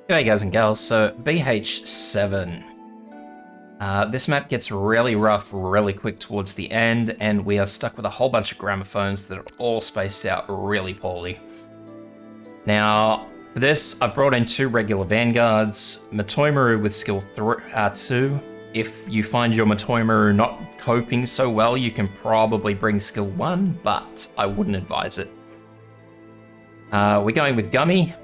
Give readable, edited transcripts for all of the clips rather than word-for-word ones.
G'day guys and gals, so BH-7. This map gets really rough really quick towards the end, and we are stuck with a whole bunch of gramophones that are all spaced out really poorly. Now, for this, I've brought in 2 regular vanguards, Matoimaru with skill 2. If you find your Matoimaru not coping so well, you can probably bring skill 1, but I wouldn't advise it. We're going with Gummy.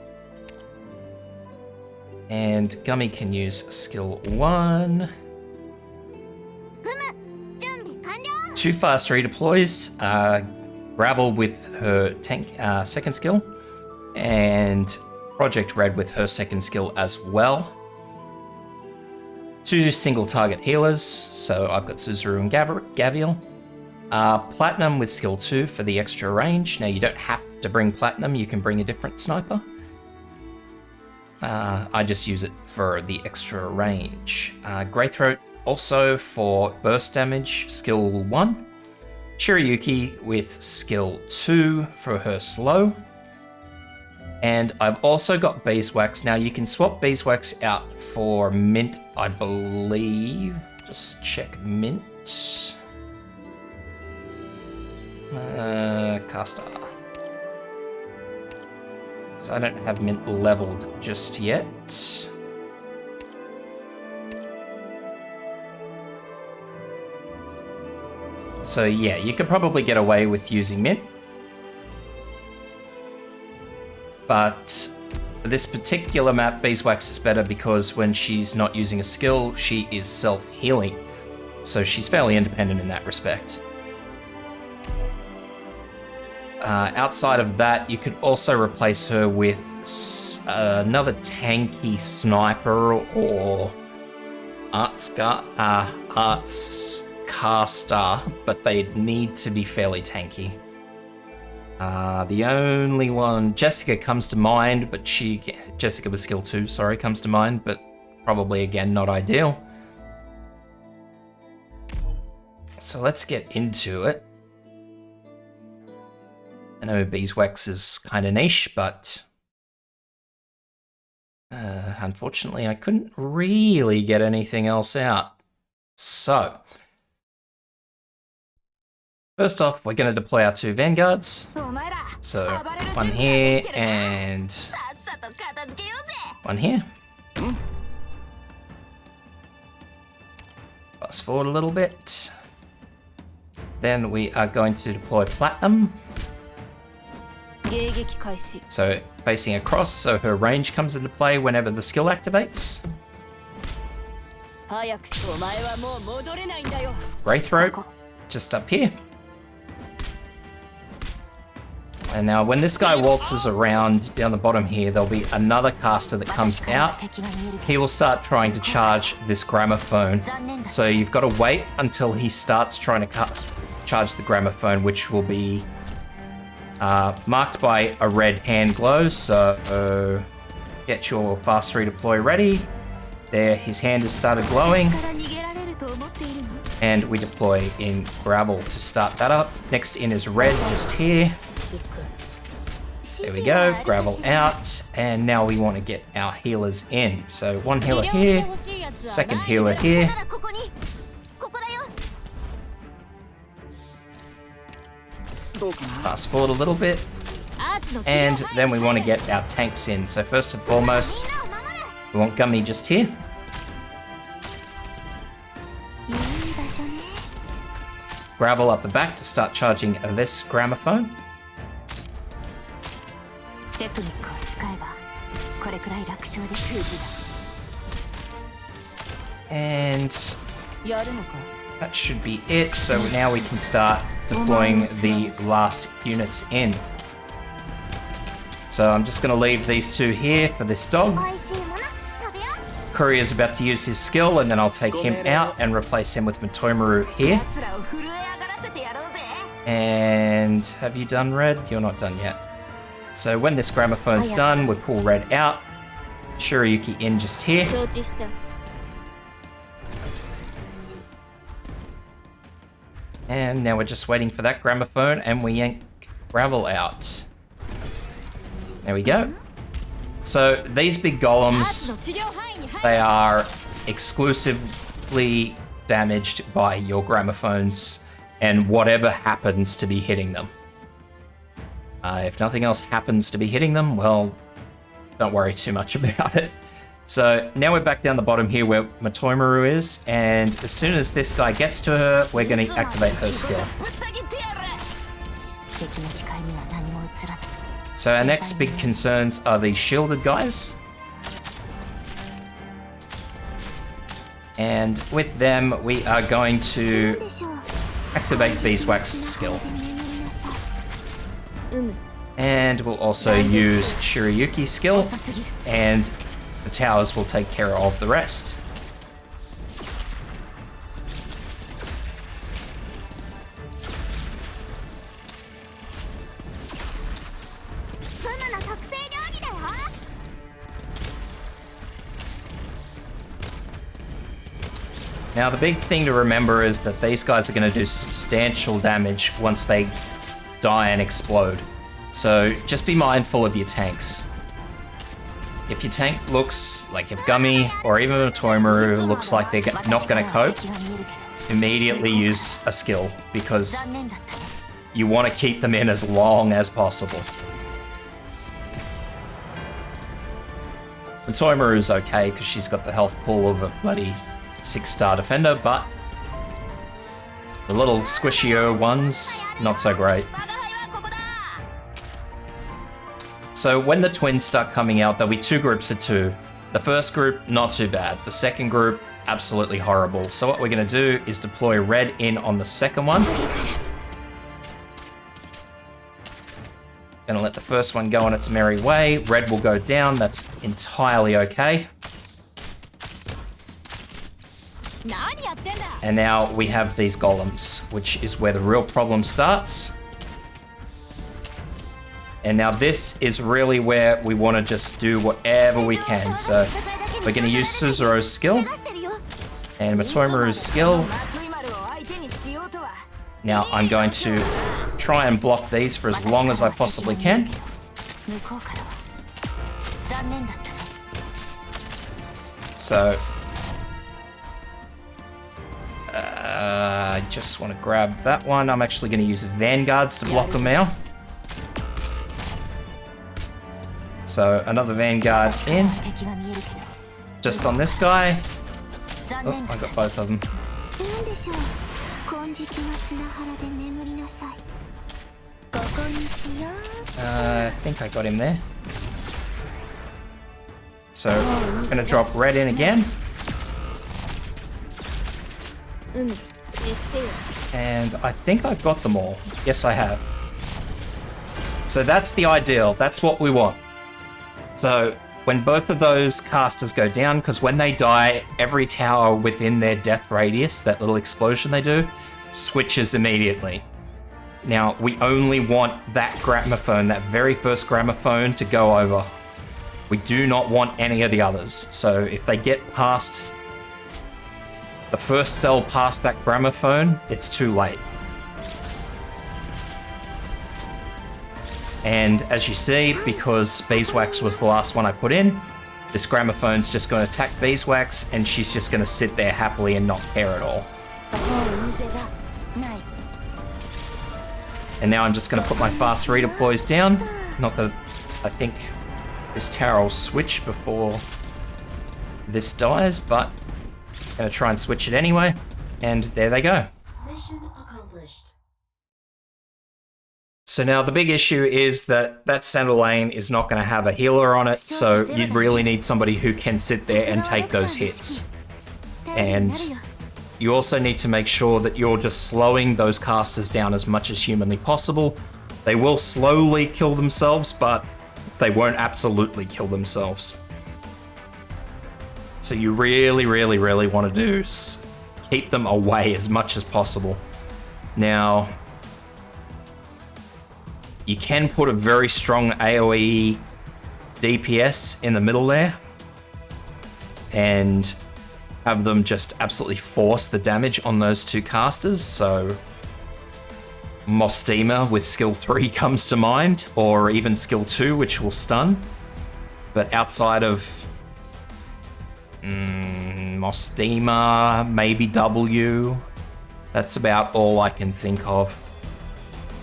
And Gummy can use skill 1. 2 fast redeploys. Gravel with her tank second skill. And Project Red with her second skill as well. 2 single target healers. So I've got Suzaru and Gaviel. Platinum with skill 2 for the extra range. Now you don't have to bring Platinum, you can bring a different sniper. I just use it for the extra range. Greythroat also for burst damage, skill 1. Shirayuki with skill 2 for her slow. And I've also got Beeswax. Now you can swap Beeswax out for Mint, I believe. Just check Mint. Caster. I don't have Mint leveled just yet. So yeah, you could probably get away with using Mint. But for this particular map, Beeswax is better because when she's not using a skill, she is self-healing. So she's fairly independent in that respect. Outside of that, you could also replace her with another tanky sniper or arts caster, but they need to be fairly tanky. The only one, Jessica comes to mind, but Jessica with skill 2, sorry, comes to mind, but probably again not ideal. So let's get into it. I know Beeswax is kind of niche, but unfortunately I couldn't really get anything else out. So, first off, we're going to deploy our 2 vanguards. So, one here and one here. Fast forward a little bit. Then we are going to deploy Platinum. So facing across, so her range comes into play whenever the skill activates. Greythroat, just up here. And now when this guy waltzes around down the bottom here, there'll be another caster that comes out. He will start trying to charge this gramophone. So you've got to wait until he starts trying to charge the gramophone, which will be marked by a red hand glow, so get your fast redeploy ready. There, his hand has started glowing. And we deploy in Gravel to start that up. Next in is red, just here. There we go, Gravel out. And now we want to get our healers in. So one healer here, second healer here. Fast forward a little bit, and then we want to get our tanks in. So first and foremost, we want Gummy just here. Gravel up the back to start charging this gramophone. And that should be it. So now we can start deploying the last units in. So I'm just going to leave these 2 here for this dog. Courier's about to use his skill, and then I'll take him out and replace him with Matoimaru here. And have you done red? You're not done yet. So when this gramophone's done, we pull red out. Shirayuki in just here. And now we're just waiting for that gramophone, and we yank Gravel out. There we go. So these big golems, they are exclusively damaged by your gramophones and whatever happens to be hitting them. If nothing else happens to be hitting them, well, don't worry too much about it. So now we're back down the bottom here where Matoimaru is, and as soon as this guy gets to her, we're going to activate her skill. So our next big concerns are these shielded guys. And with them, we are going to activate Beeswax's skill. And we'll also use Shirayuki's skill, and the towers will take care of the rest. Now the big thing to remember is that these guys are going to do substantial damage once they die and explode. So just be mindful of your tanks. If your tank looks like if Gummy or even a Toimaru looks like they're not going to cope, immediately use a skill because you want to keep them in as long as possible. The Toimaru's okay because she's got the health pool of a bloody 6-star defender, but the little squishier ones, not so great. So when the twins start coming out, there'll be 2 groups of 2. The first group, not too bad. The second group, absolutely horrible. So what we're going to do is deploy red in on the second one. Gonna let the first one go on its merry way. Red will go down, that's entirely okay. And now we have these golems, which is where the real problem starts. And now this is really where we want to just do whatever we can. So we're going to use Suzuru's skill and Matoimaru's skill. Now I'm going to try and block these for as long as I possibly can. So I just want to grab that one. I'm actually going to use Vanguards to block them now. So another Vanguard in. Just on this guy. Oh, I got both of them. I think I got him there. So I'm going to drop red in again. And I think I've got them all. Yes, I have. So that's the ideal. That's what we want. So when both of those casters go down, because when they die, every tower within their death radius, that little explosion they do, switches immediately. Now, we only want that gramophone, that very first gramophone, to go over. We do not want any of the others. So if they get past the first cell past that gramophone, it's too late. And as you see, because Beeswax was the last one I put in, this gramophone's just going to attack Beeswax, and she's just going to sit there happily and not care at all. And now I'm just going to put my fast redeploys down. Not that I think this tower will switch before this dies, but I'm going to try and switch it anyway. And there they go. Mission accomplished. So now the big issue is that that center lane is not going to have a healer on it, so you really need somebody who can sit there and take those hits. And you also need to make sure that you're just slowing those casters down as much as humanly possible. They will slowly kill themselves, but they won't absolutely kill themselves. So you really, really, really want to do is keep them away as much as possible. Now, you can put a very strong AoE DPS in the middle there and have them just absolutely force the damage on those 2 casters. So Mostima with skill 3 comes to mind, or even skill 2, which will stun. But outside of Mostima, maybe W, that's about all I can think of.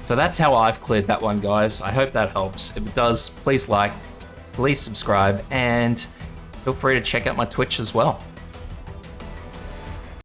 So that's how I've cleared that one, guys. I hope that helps. If it does, please like, please subscribe, and feel free to check out my Twitch as well.